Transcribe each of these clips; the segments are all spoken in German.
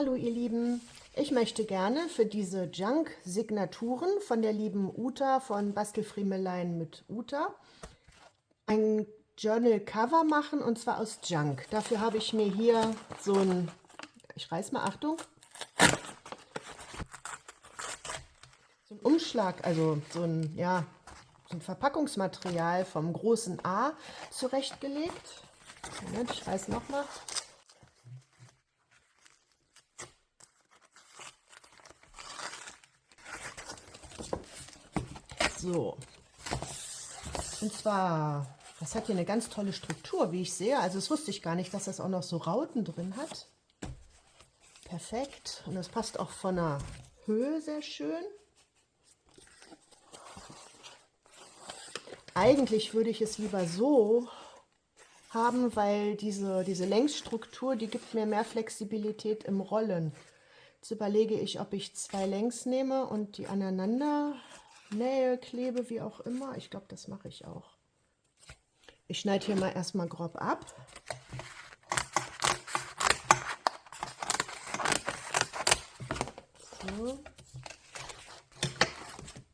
Hallo ihr Lieben, ich möchte gerne für diese Junk-Signaturen von der lieben Uta von Bastelfriemelein mit Uta ein Journal-Cover machen, und zwar aus Junk. Dafür habe ich mir hier so ein, ich reiß mal, Achtung, so ein Umschlag, also so ein, ja, so ein Verpackungsmaterial vom großen A zurechtgelegt. Moment, ich reiß nochmal. So, und zwar, das hat hier eine ganz tolle Struktur, wie ich sehe. Also das wusste ich gar nicht, dass das auch noch so Rauten drin hat. Perfekt. Und das passt auch von der Höhe sehr schön. Eigentlich würde ich es lieber so haben, weil diese Längsstruktur, die gibt mir mehr Flexibilität im Rollen. Jetzt überlege ich, ob ich 2 Längs nehme und die aneinander nähe, klebe, wie auch immer. Ich glaube, das mache ich auch. Ich schneide hier mal erstmal grob ab. So.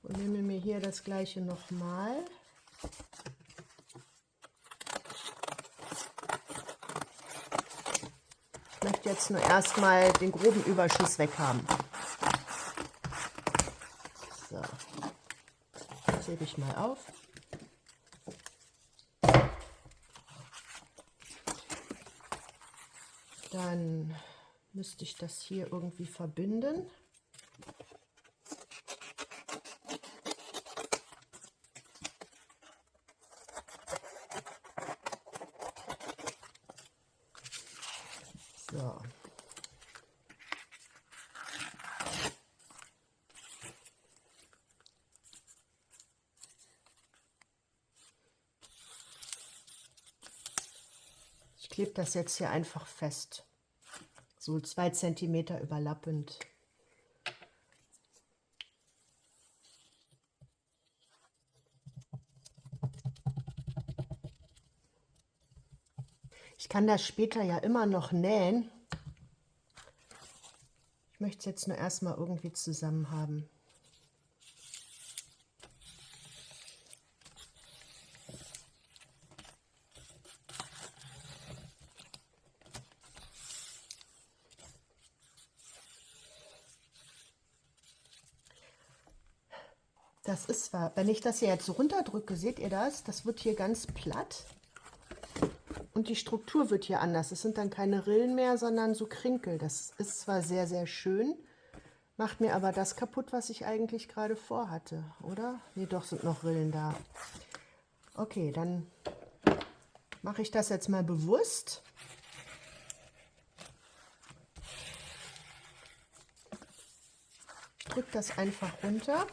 Und nehme mir hier das gleiche nochmal. Ich möchte jetzt nur erstmal den groben Überschuss weg haben. So, das hebe ich mal auf. Dann müsste ich das hier irgendwie verbinden. So. Ich klebe das jetzt hier einfach fest. So 2 cm überlappend. Ich kann das später ja immer noch nähen. Ich möchte es jetzt nur erstmal irgendwie zusammen haben. Das ist zwar, wenn ich das hier jetzt so runterdrücke, seht ihr das? Das wird hier ganz platt. Und die Struktur wird hier anders. Es sind dann keine Rillen mehr, sondern so Krinkel. Das ist zwar sehr, sehr schön, macht mir aber das kaputt, was ich eigentlich gerade vorhatte, oder? Nee, doch, sind noch Rillen da. Okay, dann mache ich das jetzt mal bewusst. Ich drücke das einfach runter.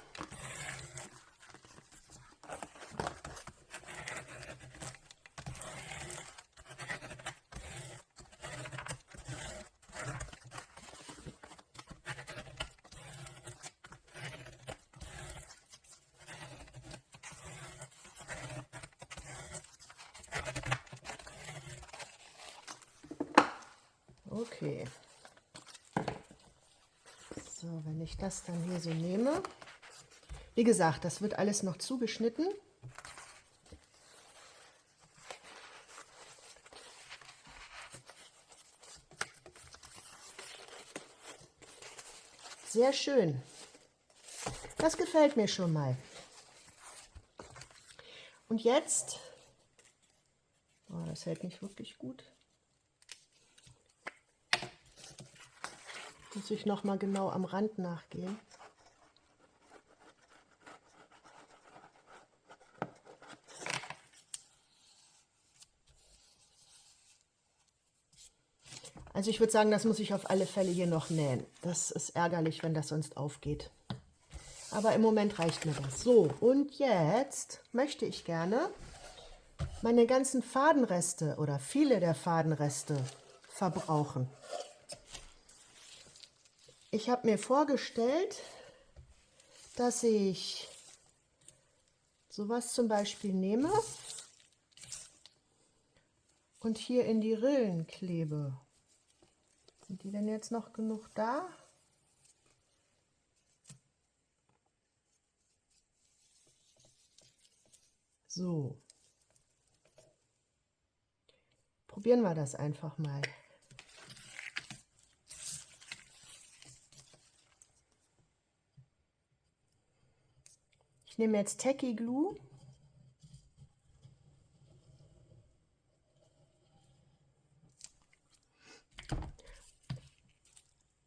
Okay. So, wenn ich das dann hier so nehme. Wie gesagt, das wird alles noch zugeschnitten. Sehr schön. Das gefällt mir schon mal. Und jetzt, oh, das hält nicht wirklich gut. Muss ich noch mal genau am Rand nachgehen. Also ich würde sagen, das muss ich auf alle Fälle hier noch nähen. Das ist ärgerlich, wenn das sonst aufgeht. Aber im Moment reicht mir das. So, und jetzt möchte ich gerne meine ganzen Fadenreste oder viele der Fadenreste verbrauchen. Ich habe mir vorgestellt, dass ich sowas zum Beispiel nehme und hier in die Rillen klebe. Sind die denn jetzt noch genug da? So. Probieren wir das einfach mal. Ich nehme jetzt Tacky Glue.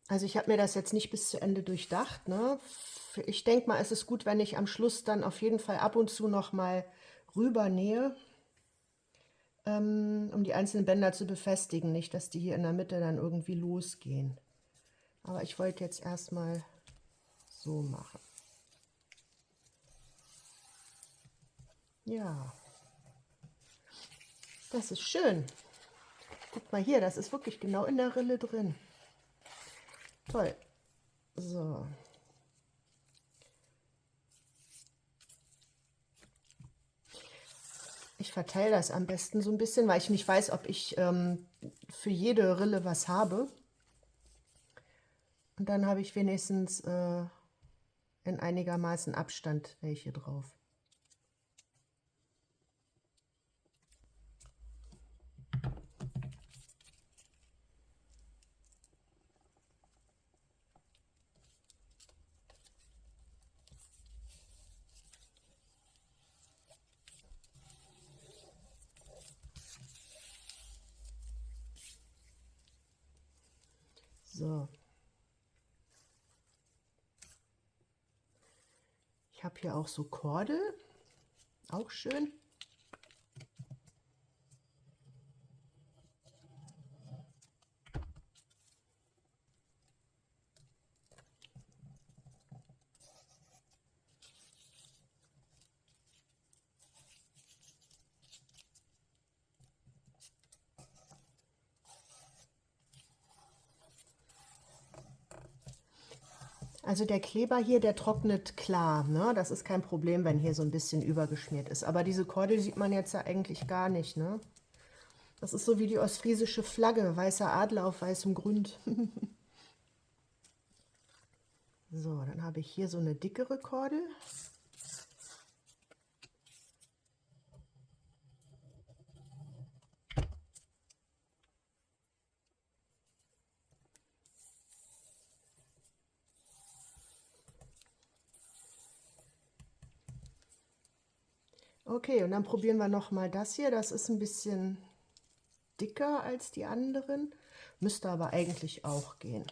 Also ich habe mir das jetzt nicht bis zu Ende durchdacht, ne? Ich denke mal, es ist gut, wenn ich am Schluss dann auf jeden Fall ab und zu noch mal rübernähe, um die einzelnen Bänder zu befestigen. Nicht, dass die hier in der Mitte dann irgendwie losgehen. Aber ich wollte jetzt erstmal so machen. Ja, das ist schön. Guck mal hier, das ist wirklich genau in der Rille drin. Toll. So. Ich verteile das am besten so ein bisschen, weil ich nicht weiß, ob ich für jede Rille was habe. Und dann habe ich wenigstens in einigermaßen Abstand welche drauf. So. Ich habe hier auch so Kordel, auch schön. Also der Kleber hier, der trocknet klar, ne? Das ist kein Problem, wenn hier so ein bisschen übergeschmiert ist. Aber diese Kordel sieht man jetzt ja eigentlich gar nicht, ne? Das ist so wie die ostfriesische Flagge, weißer Adler auf weißem Grund. So, dann habe ich hier so eine dickere Kordel. Okay, und dann probieren wir noch mal das hier. Das ist ein bisschen dicker als die anderen, müsste aber eigentlich auch gehen.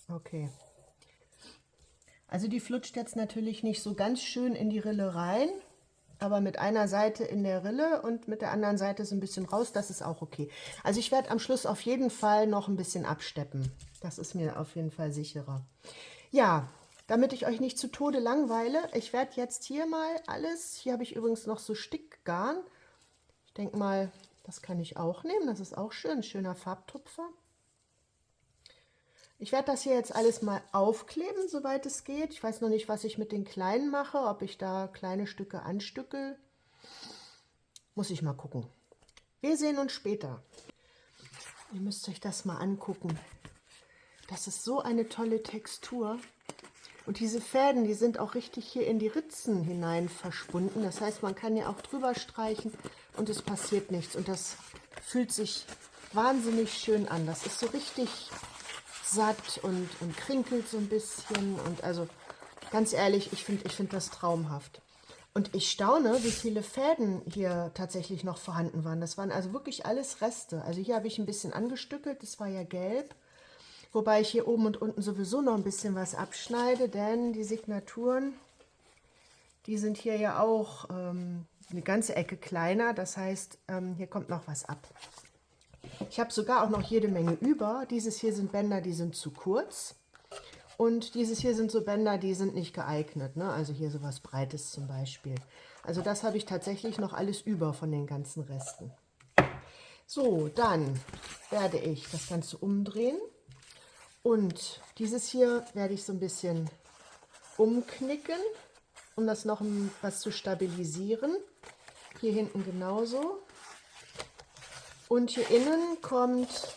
Okay. Also die flutscht jetzt natürlich nicht so ganz schön in die Rille rein, aber mit einer Seite in der Rille und mit der anderen Seite so ein bisschen raus, das ist auch okay. Also ich werde am Schluss auf jeden Fall noch ein bisschen absteppen. Das ist mir auf jeden Fall sicherer. Ja, damit ich euch nicht zu Tode langweile, ich werde jetzt hier mal alles, hier habe ich übrigens noch so Stickgarn. Ich denke mal, das kann ich auch nehmen, das ist auch schön, ein schöner Farbtupfer. Ich werde das hier jetzt alles mal aufkleben, soweit es geht. Ich weiß noch nicht, was ich mit den kleinen mache, ob ich da kleine Stücke anstückel. Muss ich mal gucken. Wir sehen uns später. Ihr müsst euch das mal angucken. Das ist so eine tolle Textur. Und diese Fäden, die sind auch richtig hier in die Ritzen hinein verschwunden. Das heißt, man kann ja auch drüber streichen und es passiert nichts. Und das fühlt sich wahnsinnig schön an. Das ist so richtig satt und krinkelt so ein bisschen. Und also ganz ehrlich, ich find das traumhaft. Und ich staune, wie viele Fäden hier tatsächlich noch vorhanden waren. Das waren also wirklich alles Reste. Also hier habe ich ein bisschen angestückelt, das war ja gelb. Wobei ich hier oben und unten sowieso noch ein bisschen was abschneide, denn die Signaturen, die sind hier ja auch eine ganze Ecke kleiner. Das heißt, hier kommt noch was ab. Ich habe sogar auch noch jede Menge über. Dieses hier sind Bänder, die sind zu kurz. Und dieses hier sind so Bänder, die sind nicht geeignet, ne? Also hier sowas Breites zum Beispiel. Also das habe ich tatsächlich noch alles über von den ganzen Resten. So, dann werde ich das Ganze umdrehen. Und dieses hier werde ich so ein bisschen umknicken, um das noch was zu stabilisieren. Hier hinten genauso. Und hier innen kommt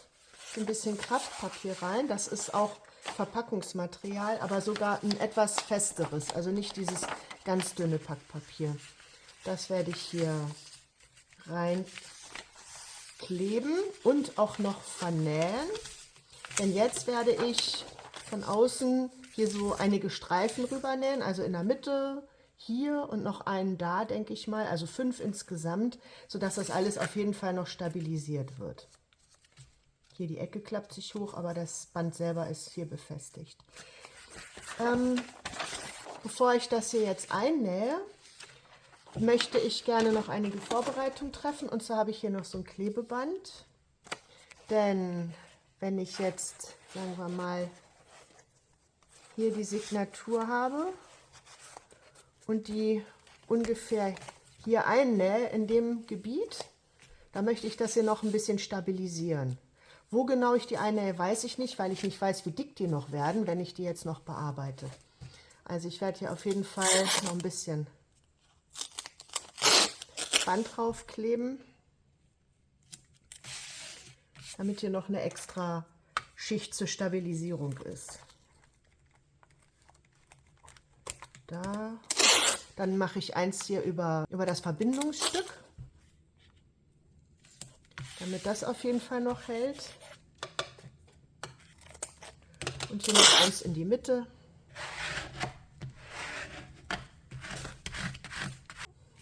ein bisschen Kraftpapier rein. Das ist auch Verpackungsmaterial, aber sogar ein etwas festeres. Also nicht dieses ganz dünne Packpapier. Das werde ich hier reinkleben und auch noch vernähen. Denn jetzt werde ich von außen hier so einige Streifen rübernähen, also in der Mitte, hier und noch einen da, denke ich mal, also 5 insgesamt, sodass das alles auf jeden Fall noch stabilisiert wird. Hier die Ecke klappt sich hoch, aber das Band selber ist hier befestigt. Bevor ich das hier jetzt einnähe, möchte ich gerne noch einige Vorbereitungen treffen. Und zwar habe ich hier noch so ein Klebeband, denn wenn ich jetzt, sagen wir mal, hier die Signatur habe und die ungefähr hier einnähe in dem Gebiet, dann möchte ich das hier noch ein bisschen stabilisieren. Wo genau ich die einnähe, weiß ich nicht, weil ich nicht weiß, wie dick die noch werden, wenn ich die jetzt noch bearbeite. Also ich werde hier auf jeden Fall noch ein bisschen Band draufkleben, damit hier noch eine extra Schicht zur Stabilisierung ist. Da. Dann mache ich eins hier über das Verbindungsstück, damit das auf jeden Fall noch hält. Und hier noch eins in die Mitte.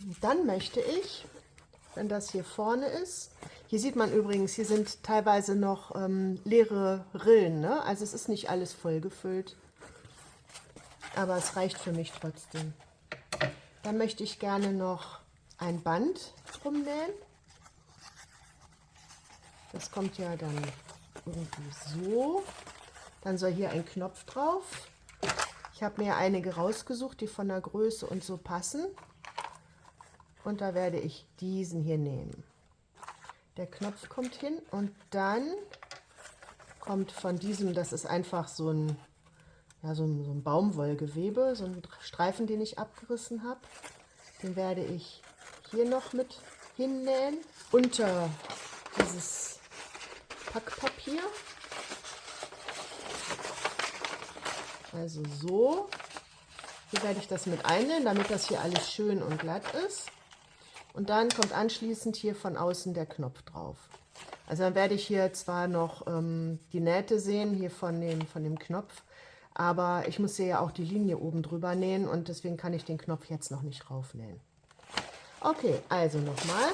Und dann möchte ich, wenn das hier vorne ist, hier sieht man übrigens, hier sind teilweise noch leere Rillen, ne? Also es ist nicht alles voll gefüllt, aber es reicht für mich trotzdem. Dann möchte ich gerne noch ein Band drum nähen. Das kommt ja dann irgendwie so. Dann soll hier ein Knopf drauf. Ich habe mir einige rausgesucht, die von der Größe und so passen. Und da werde ich diesen hier nehmen. Der Knopf kommt hin und dann kommt von diesem, das ist einfach so ein, ja, so ein Baumwollgewebe, so ein Streifen, den ich abgerissen habe. Den werde ich hier noch mit hinnähen unter dieses Packpapier. Also so. Hier werde ich das mit einnähen, damit das hier alles schön und glatt ist. Und dann kommt anschließend hier von außen der Knopf drauf. Also dann werde ich hier zwar noch die Nähte sehen, hier von dem Knopf, aber ich muss hier ja auch die Linie oben drüber nähen und deswegen kann ich den Knopf jetzt noch nicht raufnähen. Okay, also nochmal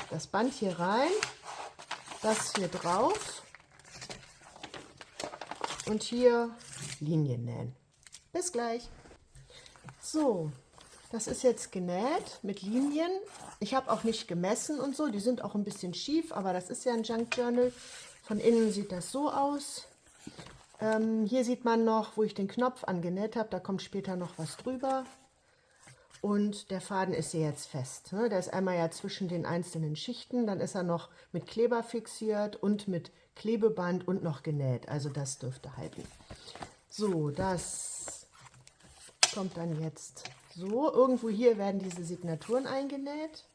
das Band hier rein, das hier drauf und hier Linien nähen. Bis gleich. So, das ist jetzt genäht mit Linien. Ich habe auch nicht gemessen und so, die sind auch ein bisschen schief, aber das ist ja ein Junk Journal. Von innen sieht das so aus. Hier sieht man noch, wo ich den Knopf angenäht habe, da kommt später noch was drüber. Und der Faden ist hier jetzt fest. Ne? Der ist einmal ja zwischen den einzelnen Schichten, dann ist er noch mit Kleber fixiert und mit Klebeband und noch genäht. Also das dürfte halten. So, das kommt dann jetzt so. Irgendwo hier werden diese Signaturen eingenäht.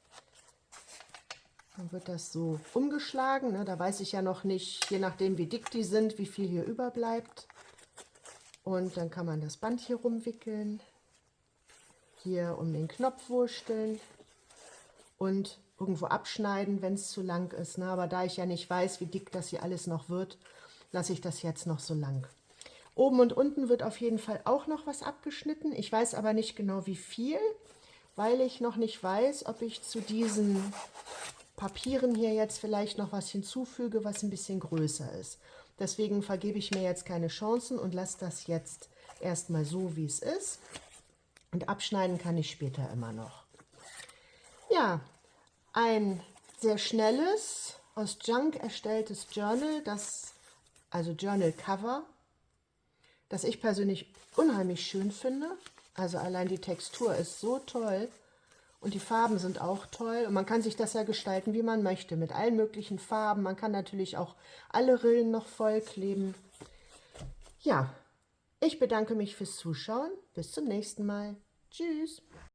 Dann wird das so umgeschlagen. Ne? Da weiß ich ja noch nicht, je nachdem wie dick die sind, wie viel hier überbleibt. Und dann kann man das Band hier rumwickeln. Hier um den Knopf wursteln. Und irgendwo abschneiden, wenn es zu lang ist. Ne? Aber da ich ja nicht weiß, wie dick das hier alles noch wird, lasse ich das jetzt noch so lang. Oben und unten wird auf jeden Fall auch noch was abgeschnitten. Ich weiß aber nicht genau wie viel, weil ich noch nicht weiß, ob ich zu diesen Papieren hier jetzt vielleicht noch was hinzufüge, was ein bisschen größer ist. Deswegen vergebe ich mir jetzt keine Chancen und lasse das jetzt erstmal so, wie es ist. Und abschneiden kann ich später immer noch. Ja, ein sehr schnelles, aus Junk erstelltes Journal, also Journal Cover. das ich persönlich unheimlich schön finde. Also allein die Textur ist so toll und die Farben sind auch toll. Und man kann sich das ja gestalten, wie man möchte, mit allen möglichen Farben. Man kann natürlich auch alle Rillen noch vollkleben. Ja, ich bedanke mich fürs Zuschauen. Bis zum nächsten Mal. Tschüss.